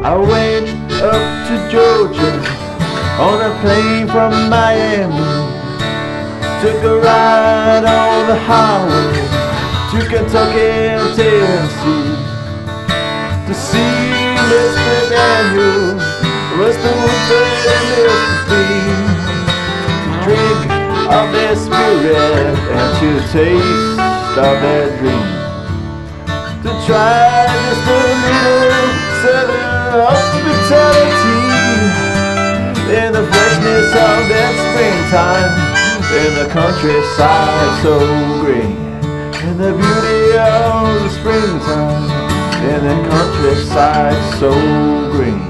I went up to Georgia on a plane from Miami. Took a ride on the highway to Kentucky and Tennessee to see Mr. Daniel, Mr. Woodford and Mr. Bean, to drink of their spirit and to taste of their dream, to try just a little southern hospitality in the freshness of that springtime, in the countryside so green, in the beauty of the springtime, in the countryside so green.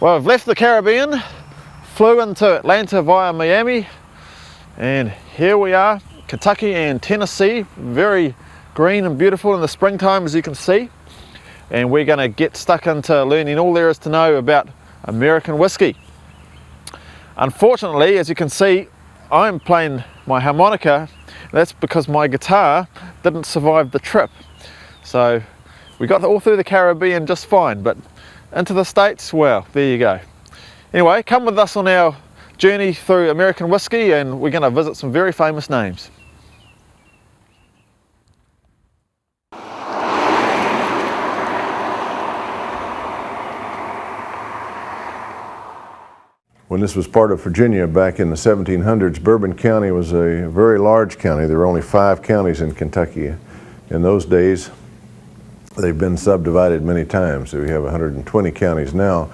Well, I've left the Caribbean, flew into Atlanta via Miami, and here we are, Kentucky and Tennessee, very green and beautiful in the springtime, as you can see. And we're going to get stuck into learning all there is to know about American whiskey. Unfortunately, as you can see, I'm playing my harmonica. That's because my guitar didn't survive the trip. So we got all through the Caribbean just fine, but into the States, well, there you go. Anyway, come with us on our journey through American whiskey, and we're going to visit some very famous names. When this was part of Virginia back in the 1700s, Bourbon County was a very large county. There were only 5 counties in Kentucky. In those days, they've been subdivided many times. So we have 120 counties now.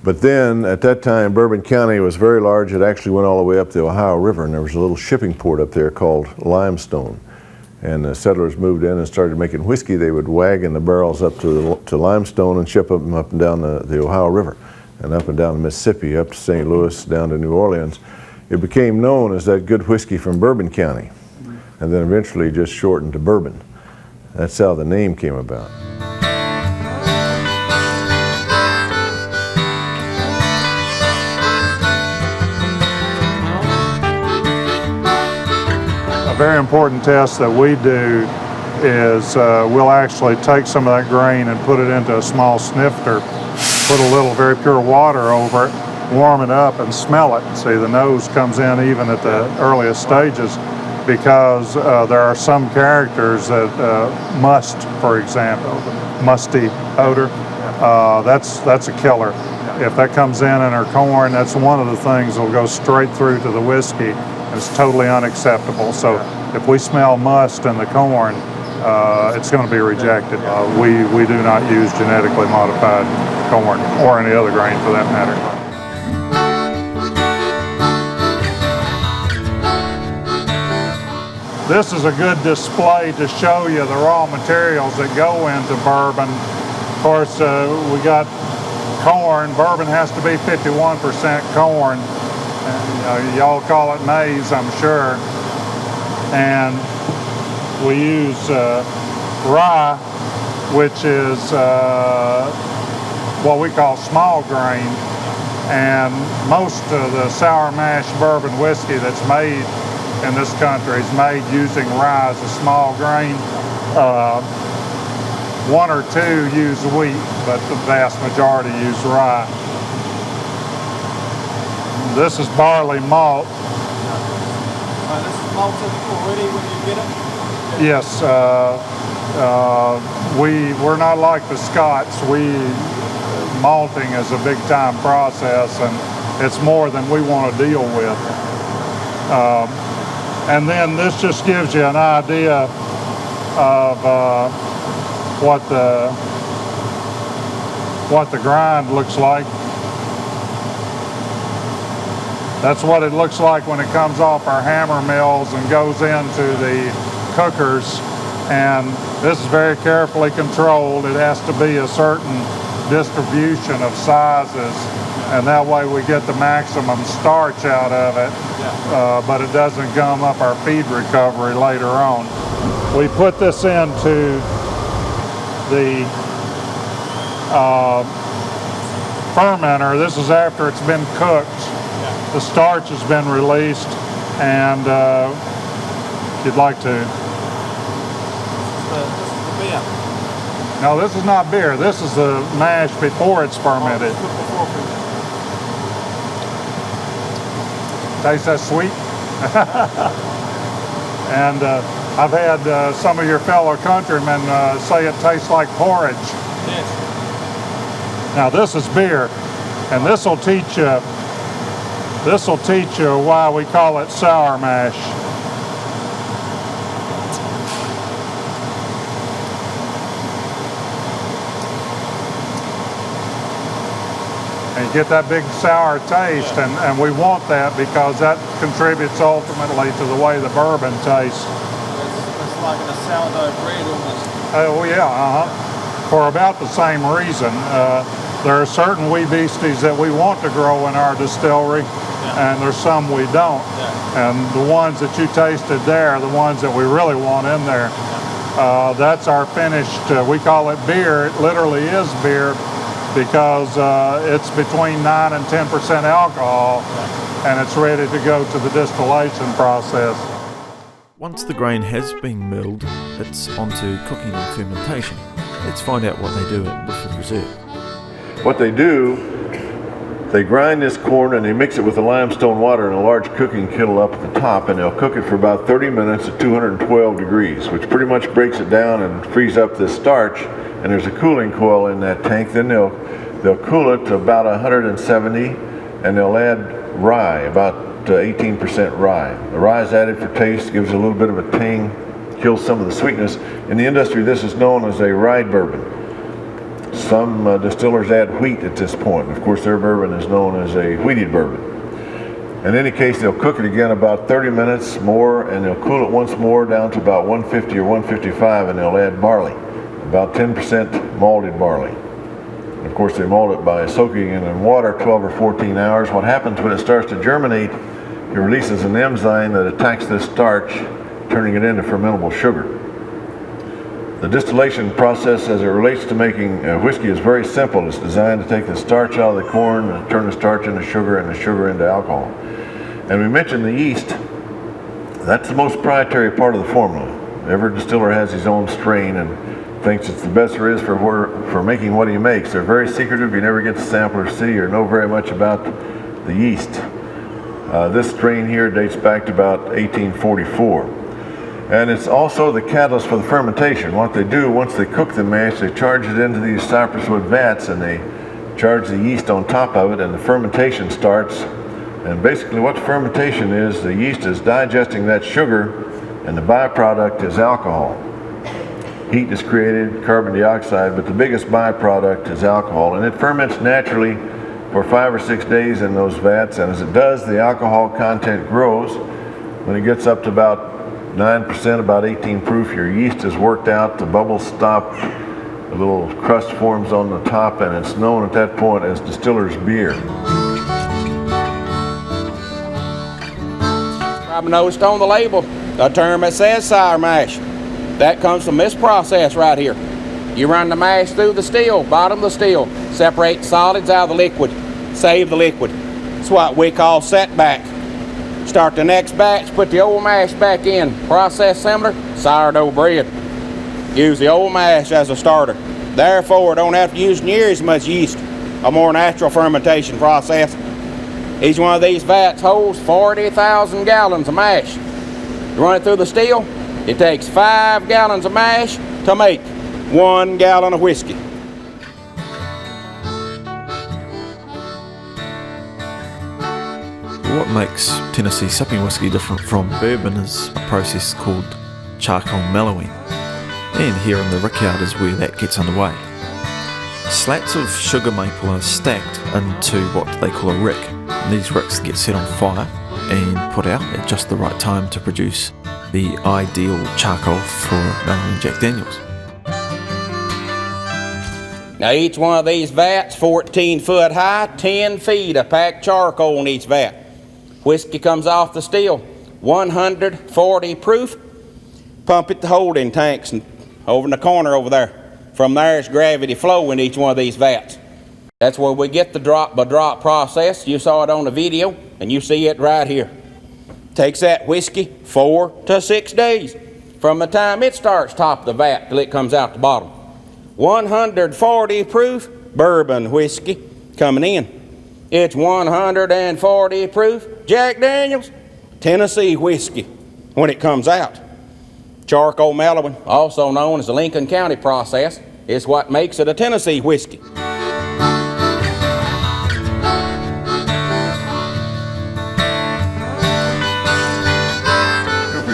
But then, at that time, Bourbon County was very large. It actually went all the way up the Ohio River, and there was a little shipping port up there called Limestone. And the settlers moved in and started making whiskey. They would wagon the barrels up to Limestone and ship them up and down the Ohio River, and up and down the Mississippi, up to St. Louis, down to New Orleans. It became known as that good whiskey from Bourbon County, and then eventually just shortened to Bourbon. That's how the name came about. A very important test that we do is we'll actually take some of that grain and put it into a small snifter, put a little very pure water over it, warm it up and smell it. See, the nose comes in even at the earliest stages, because there are some characters that must, for example, musty odor, that's a killer. If that comes in our corn, that's one of the things that will go straight through to the whiskey. It's totally unacceptable. So if we smell must in the corn, it's going to be rejected. We do not use genetically modified corn, or any other grain for that matter. This is a good display to show you the raw materials that go into bourbon. Of course, we got corn. Bourbon has to be 51% corn. Y'all call it maize, I'm sure. And we use rye, which is what we call small grain. And most of the sour mash bourbon whiskey that's made in this country is made using rye as a small grain. 1 or 2 use wheat, but the vast majority use rye. This is barley malt. This is malted already when you get it? Yes. We're not like the Scots. Malting is a big time process, and it's more than we want to deal with. And then this just gives you an idea of what the grind looks like. That's what it looks like when it comes off our hammer mills and goes into the cookers. And this is very carefully controlled. It has to be a certain distribution of sizes, and that way we get the maximum starch out of it, but it doesn't gum up our feed recovery later on. We put this into the fermenter. This is after it's been cooked. Yeah. The starch has been released, and if you'd like to. This is the beer. No, this is not beer. This is the mash before it's fermented. Cooked before fermented. Tastes that sweet? And I've had some of your fellow countrymen say it tastes like porridge. Yes. Now this is beer, and this will teach you why we call it sour mash. And you get that big sour taste, and we want that because that contributes ultimately to the way the bourbon tastes. It's like a sourdough bread almost. Oh yeah, for about the same reason. There are certain wee beasties that we want to grow in our distillery, and there's some we don't. And the ones that you tasted there are the ones that we really want in there. That's our finished, we call it beer. It literally is beer because it's between 9 and 10% alcohol, and it's ready to go to the distillation process. Once the grain has been milled, it's on to cooking and fermentation. Let's find out what they do at Woodford Reserve. What they do, they grind this corn and they mix it with the limestone water in a large cooking kettle up at the top, and they'll cook it for about 30 minutes at 212 degrees, which pretty much breaks it down and frees up this starch. And there's a cooling coil in that tank. Then they'll cool it to about 170, and they'll add rye, about 18% rye. The rye is added for taste, gives a little bit of a tang, kills some of the sweetness. In the industry, this is known as a rye bourbon. Some distillers add wheat at this point. Of course, their bourbon is known as a wheated bourbon. In any case, they'll cook it again about 30 minutes more, and they'll cool it once more down to about 150 or 155, and they'll add barley, about 10% malted barley. And of course, they malt it by soaking it in water 12 or 14 hours. What happens when it starts to germinate, it releases an enzyme that attacks this starch, turning it into fermentable sugar. The distillation process as it relates to making whiskey is very simple. It's designed to take the starch out of the corn and turn the starch into sugar and the sugar into alcohol. And we mentioned the yeast. That's the most proprietary part of the formula. Every distiller has his own strain and thinks it's the best there is for making what he makes. They're very secretive. You never get to sample or see or know very much about the yeast. This strain here dates back to about 1844. And it's also the catalyst for the fermentation. What they do, once they cook the mash, they charge it into these cypress wood vats, and they charge the yeast on top of it, and the fermentation starts. And basically what fermentation is, the yeast is digesting that sugar, and the byproduct is alcohol. Heat is created, carbon dioxide, but the biggest byproduct is alcohol, and it ferments naturally for 5 or 6 days in those vats, and as it does, the alcohol content grows. When it gets up to about 9%, about 18 proof, your yeast is worked out, the bubbles stop, a little crust forms on the top, and it's known at that point as distiller's beer. I've noticed on the label a term that says sour mash. That comes from this process right here. You run the mash through the still, bottom of the still, separate solids out of the liquid, save the liquid. It's what we call setback. Start the next batch, put the old mash back in. Process similar, sourdough bread. Use the old mash as a starter. Therefore, don't have to use near as much yeast. A more natural fermentation process. Each one of these vats holds 40,000 gallons of mash. You run it through the still, it takes 5 gallons of mash to make 1 gallon of whiskey. What makes Tennessee sipping whiskey different from bourbon is a process called charcoal mellowing, and here in the rickyard is where that gets underway. Slats of sugar maple are stacked into what they call a rick, and these ricks get set on fire and put out at just the right time to produce the ideal charcoal for mellowing Jack Daniels. Now each one of these vats, 14 foot high, 10 feet of packed charcoal in each vat. Whiskey comes off the still, 140 proof. Pump it to holding tanks and over in the corner over there. From there is gravity flow in each one of these vats. That's where we get the drop-by-drop process. You saw it on the video, and you see it right here. Takes that whiskey 4 to 6 days from the time it starts top of the vat till it comes out the bottom. 140 proof bourbon whiskey coming in. It's 140 proof Jack Daniel's Tennessee whiskey when it comes out. Charcoal mellowing, also known as the Lincoln County process, is what makes it a Tennessee whiskey.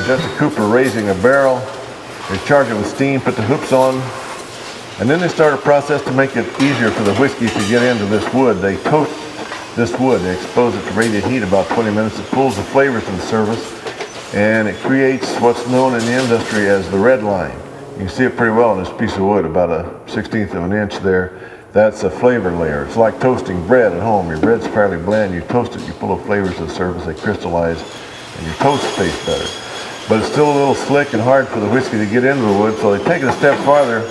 Just a cooper raising a barrel. They charge it with steam, put the hoops on, and then they start a process to make it easier for the whiskey to get into this wood. They toast this wood. They expose it to radiant heat about 20 minutes. It pulls the flavors to the surface, and it creates what's known in the industry as the red line. You can see it pretty well on this piece of wood, about a 1/16 of an inch there. That's a flavor layer. It's like toasting bread at home. Your bread's fairly bland. You toast it, you pull the flavors to the surface, they crystallize, and your toast tastes better. But it's still a little slick and hard for the whiskey to get into the wood, so they take it a step farther.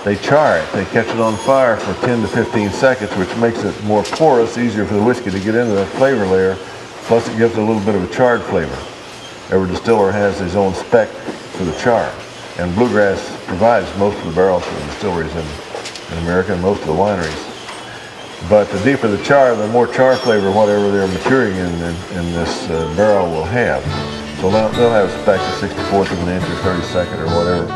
They char it. They catch it on fire for 10 to 15 seconds, which makes it more porous, easier for the whiskey to get into that flavor layer. Plus, it gives it a little bit of a charred flavor. Every distiller has his own spec for the char, and Bluegrass provides most of the barrels for the distilleries in America and most of the wineries. But the deeper the char, the more char flavor whatever they're maturing in this barrel will have. So they'll have a spec of 64th of an inch or 32nd or whatever.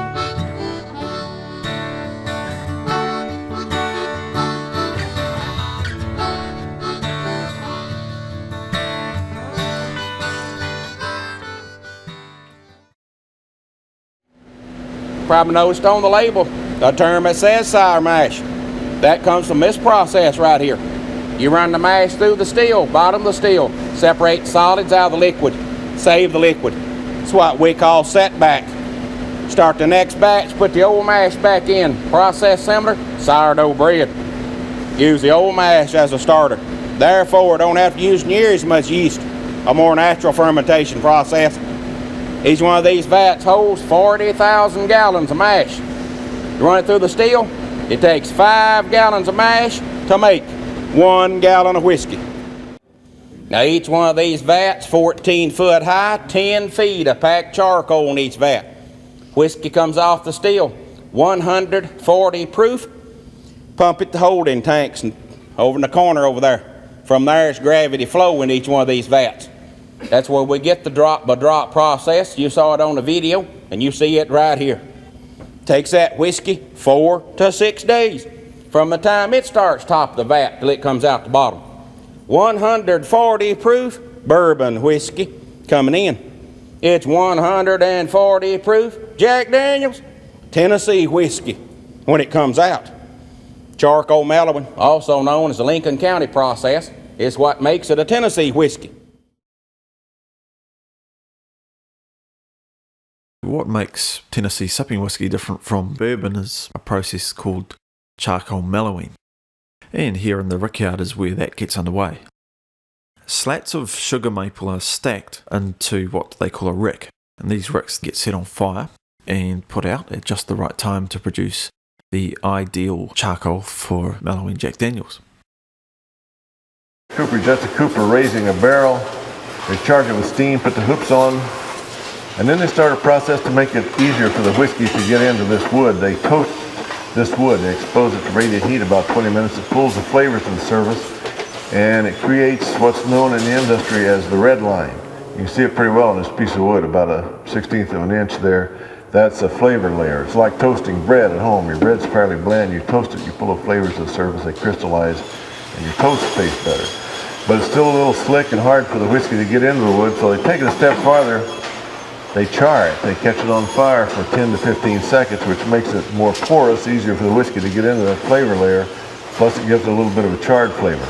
Probably noticed on the label a term that says sour mash. That comes from this process right here. You run the mash through the still, bottom of the still, separate solids out of the liquid. Save the liquid. It's what we call setback. Start the next batch, put the old mash back in. Process similar, sourdough bread. Use the old mash as a starter. Therefore, don't have to use near as much yeast. A more natural fermentation process. Each one of these vats holds 40,000 gallons of mash. You run it through the still, it takes 5 gallons of mash to make 1 gallon of whiskey. Now each one of these vats, 14 foot high, 10 feet of packed charcoal in each vat. Whiskey comes off the still, 140 proof. Pump it to holding tanks and over in the corner over there. From there it's gravity flow in each one of these vats. That's where we get the drop-by-drop process. You saw it on the video, and you see it right here. Takes that whiskey 4 to 6 days from the time it starts top of the vat till it comes out the bottom. 140 proof bourbon whiskey coming in. It's 140 proof Jack Daniel's Tennessee whiskey when it comes out. Charcoal mellowing, also known as the Lincoln County process, is what makes it a Tennessee whiskey. What makes Tennessee sipping whiskey different from bourbon is a process called charcoal mellowing. And here in the rickyard is where that gets underway. Slats of sugar maple are stacked into what they call a rick, and these ricks get set on fire and put out at just the right time to produce the ideal charcoal for mellowing Jack Daniels. Cooper, just a cooper raising a barrel. They charge it with steam, put the hoops on, and then they start a process to make it easier for the whiskey to get into this wood. They toast this wood. They expose it to radiant heat about 20 minutes. It pulls the flavors to the surface, and it creates what's known in the industry as the red line. You can see it pretty well on this piece of wood, about a 1/16 of an inch there. That's a flavor layer. It's like toasting bread at home. Your bread's fairly bland. You toast it, you pull the flavors to the surface, they crystallize, and your toast tastes better. But it's still a little slick and hard for the whiskey to get into the wood, so they take it a step farther. They char it. They catch it on fire for 10 to 15 seconds, which makes it more porous, easier for the whiskey to get into that flavor layer. Plus, it gives it a little bit of a charred flavor.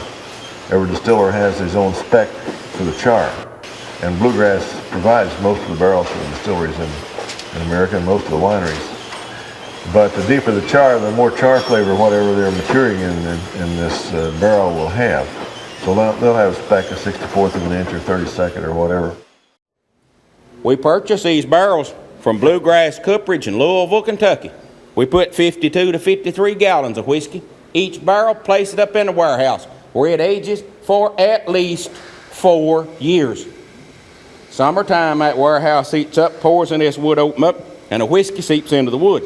Every distiller has his own spec for the char, and Bluegrass provides most of the barrels for the distilleries in America and most of the wineries. But the deeper the char, the more char flavor whatever they're maturing in this barrel will have. So they'll have a spec of 64th of an inch or 32nd or whatever. We purchase these barrels from Bluegrass Cooperage in Louisville, Kentucky. We put 52 to 53 gallons of whiskey Each barrel, place it up in the warehouse where it ages for at least 4 years. Summertime, that warehouse heats up, pours in this wood open up, and the whiskey seeps into the wood.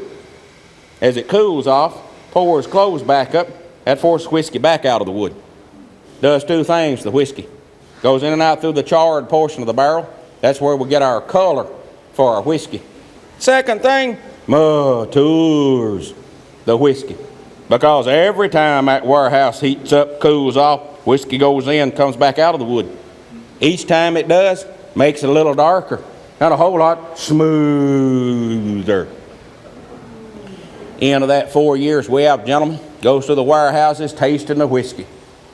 As it cools off, pours close back up, that forces whiskey back out of the wood. Does two things to the whiskey. Goes in and out through the charred portion of the barrel. That's where we get our color for our whiskey. Second thing, matures the whiskey. Because every time that warehouse heats up, cools off, whiskey goes in, comes back out of the wood. Each time it does, makes it a little darker and a whole lot smoother. End of that 4 years, we have gentlemen goes to the warehouses tasting the whiskey.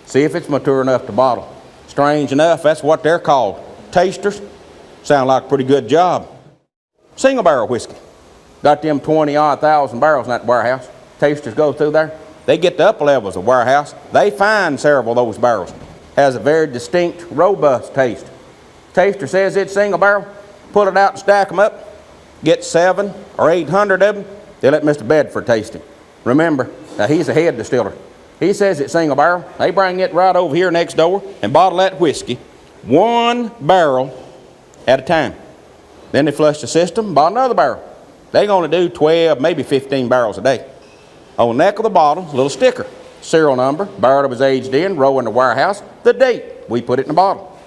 See if it's mature enough to bottle. Strange enough, that's what they're called. Tasters. Sound like a pretty good job. Single barrel whiskey. Got them 20-odd thousand barrels in that warehouse. Tasters go through there. They get the upper levels of the warehouse. They find several of those barrels. Has a very distinct, robust taste. Taster says it's single barrel. Pull it out and stack them up. Get 700 or 800 of them. They let Mr. Bedford taste it. Remember, now he's a head distiller. He says it's single barrel. They bring it right over here next door and bottle that whiskey 1 barrel at a time. Then they flush the system, bottle another barrel. They're going to do 12, maybe 15 barrels a day. On the neck of the bottle, a little sticker. Serial number, barrel it was aged in, row in the warehouse, the date we put it in the bottle.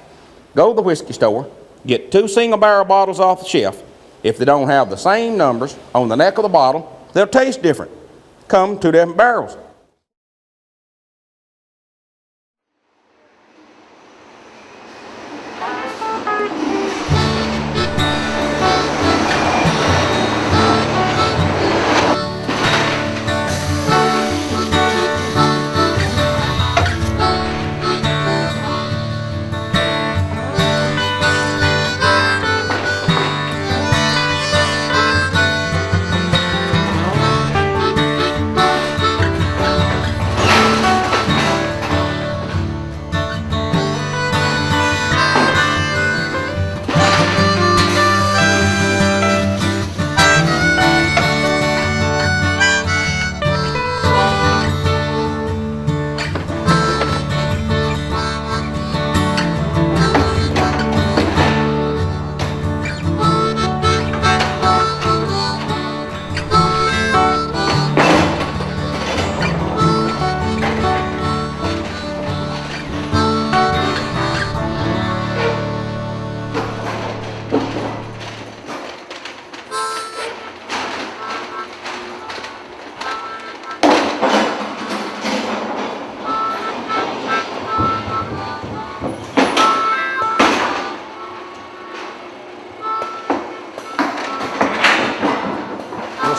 Go to the whiskey store, get 2 single barrel bottles off the shelf. If they don't have the same numbers on the neck of the bottle, they'll taste different. Come 2 different barrels.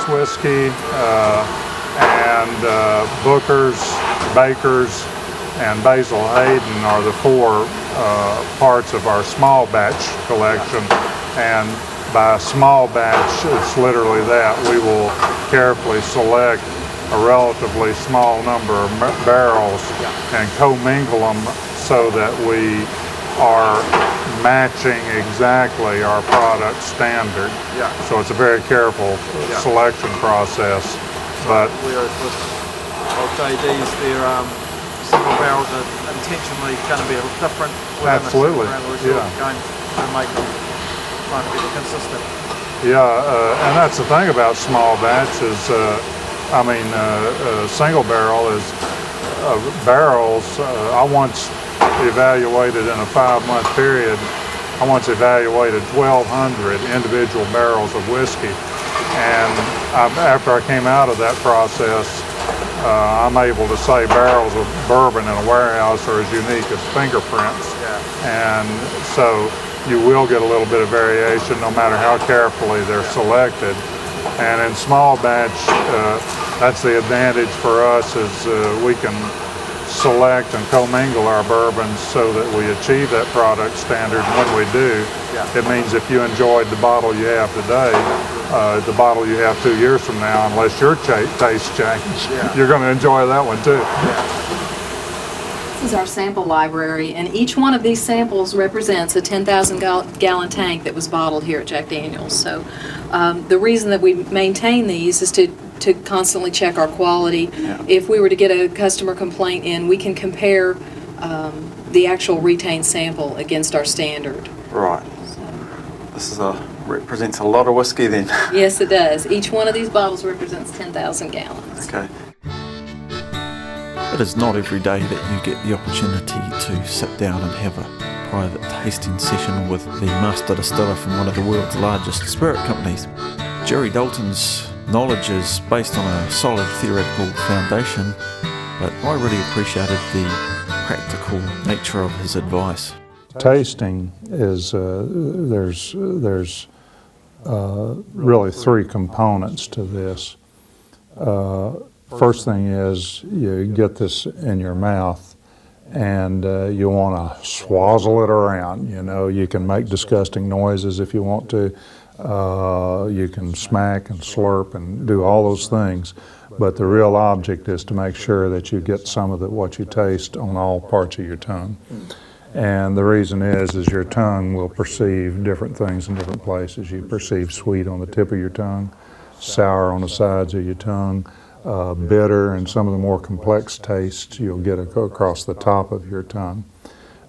Whiskey and Booker's, Baker's, and Basil Hayden are the 4 parts of our small batch collection. And by small batch, it's literally that. We will carefully select a relatively small number of barrels and commingle them so that we are matching exactly our product standard. So it's a very careful selection process. But I'll say they're single barrels are intentionally going to be a little different. Absolutely, Going to make them trying to be consistent. And that's the thing about small batch is, single barrel is barrels. I once evaluated in a 5-month period, I once evaluated 1,200 individual barrels of whiskey. And after I came out of that process, I'm able to say barrels of bourbon in a warehouse are as unique as fingerprints. And so you will get a little bit of variation no matter how carefully they're selected. And in small batch, that's the advantage for us is we can select and commingle our bourbons so that we achieve that product standard. And when we do, it means if you enjoyed the bottle you have today, the bottle you have 2 years from now, unless your taste change, you're going to enjoy that one too. This is our sample library, and each one of these samples represents a 10,000 gallon tank that was bottled here at Jack Daniel's. So the reason that we maintain these is to to constantly check our quality. Yeah. If we were to get a customer complaint in, we can compare the actual retained sample against our standard. Right. This represents a lot of whiskey then. Yes, it does. Each one of these bottles represents 10,000 gallons. Okay. It is not every day that you get the opportunity to sit down and have a private tasting session with the master distiller from one of the world's largest spirit companies. Jerry Dalton's knowledge is based on a solid theoretical foundation, but I really appreciated the practical nature of his advice. Tasting is, there's really three components to this. First thing is you get this in your mouth and you want to swazzle it around. You know, you can make disgusting noises if you want to. You can smack and slurp and do all those things. But the real object is to make sure that you get some of what you taste on all parts of your tongue. And the reason is your tongue will perceive different things in different places. You perceive sweet on the tip of your tongue, sour on the sides of your tongue, bitter, and some of the more complex tastes you'll get across the top of your tongue.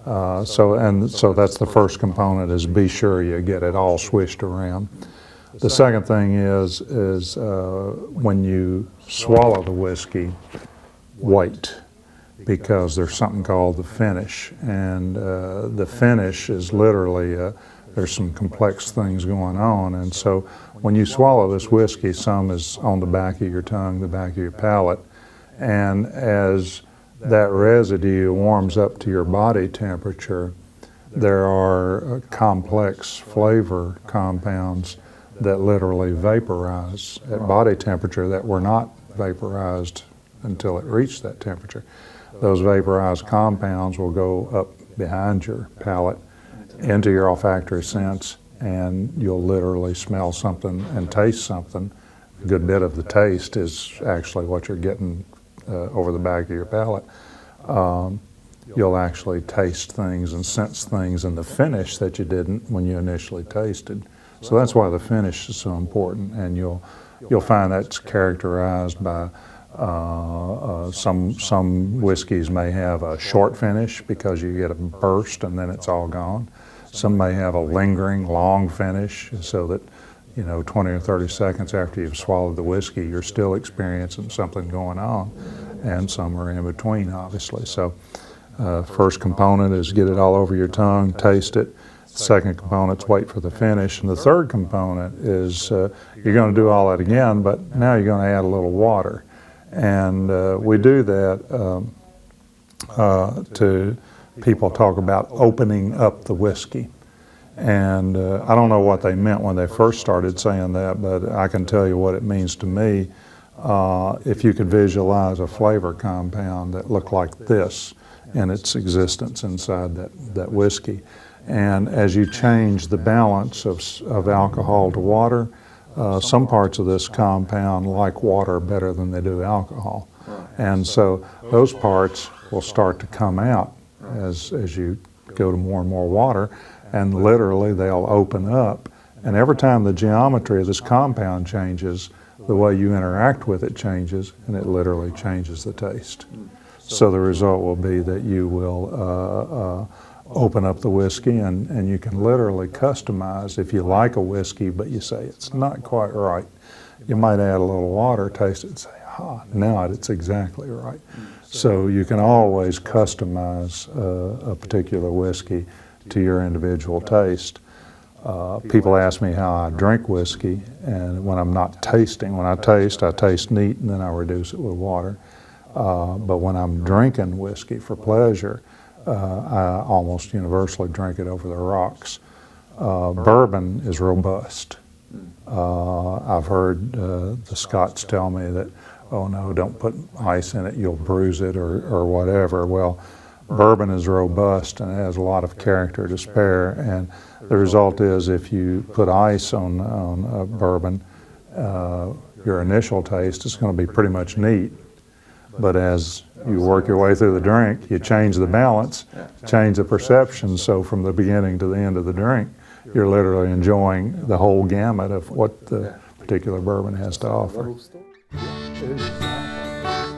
So that's the first component, is be sure you get it all swished around. The second thing is when you swallow the whiskey, wait, because there's something called the finish, and the finish is literally there's some complex things going on, and so when you swallow this whiskey, some is on the back of your tongue, the back of your palate, and as that residue warms up to your body temperature, there are complex flavor compounds that literally vaporize at body temperature that were not vaporized until it reached that temperature. Those vaporized compounds will go up behind your palate into your olfactory sense, and you'll literally smell something and taste something. A good bit of the taste is actually what you're getting over the back of your palate. You'll actually taste things and sense things in the finish that you didn't when you initially tasted. So that's why the finish is so important, and you'll find that's characterized by some whiskeys may have a short finish because you get a burst and then it's all gone. Some may have a lingering long finish, so that 20 or 30 seconds after you've swallowed the whiskey, you're still experiencing something going on, and some are in between, obviously. So first component is get it all over your tongue, taste it. Second component is wait for the finish. And the third component is you're going to do all that again, but now you're going to add a little water. And we do that to people talk about opening up the whiskey. And I don't know what they meant when they first started saying that, but I can tell you what it means to me. If you could visualize a flavor compound that looked like this in its existence inside that whiskey, and as you change the balance of alcohol to water, some parts of this compound like water better than they do alcohol. And so those parts will start to come out as you go to more and more water, and literally they'll open up. And every time the geometry of this compound changes, the way you interact with it changes, and it literally changes the taste. So the result will be that you will open up the whiskey, and you can literally customize. If you like a whiskey but you say it's not quite right, you might add a little water, taste it, and say, now it's exactly right. So you can always customize a particular whiskey to your individual taste. People ask me how I drink whiskey, and when I'm not tasting, when I taste neat, and then I reduce it with water. But when I'm drinking whiskey for pleasure, I almost universally drink it over the rocks. Bourbon is robust. I've heard the Scots tell me that, oh no, don't put ice in it, you'll bruise it or whatever. Well, bourbon is robust and it has a lot of character to spare, and the result is if you put ice on bourbon, your initial taste is going to be pretty much neat. But as you work your way through the drink, you change the balance, change the perception, so from the beginning to the end of the drink, you're literally enjoying the whole gamut of what the particular bourbon has to offer. Exactly.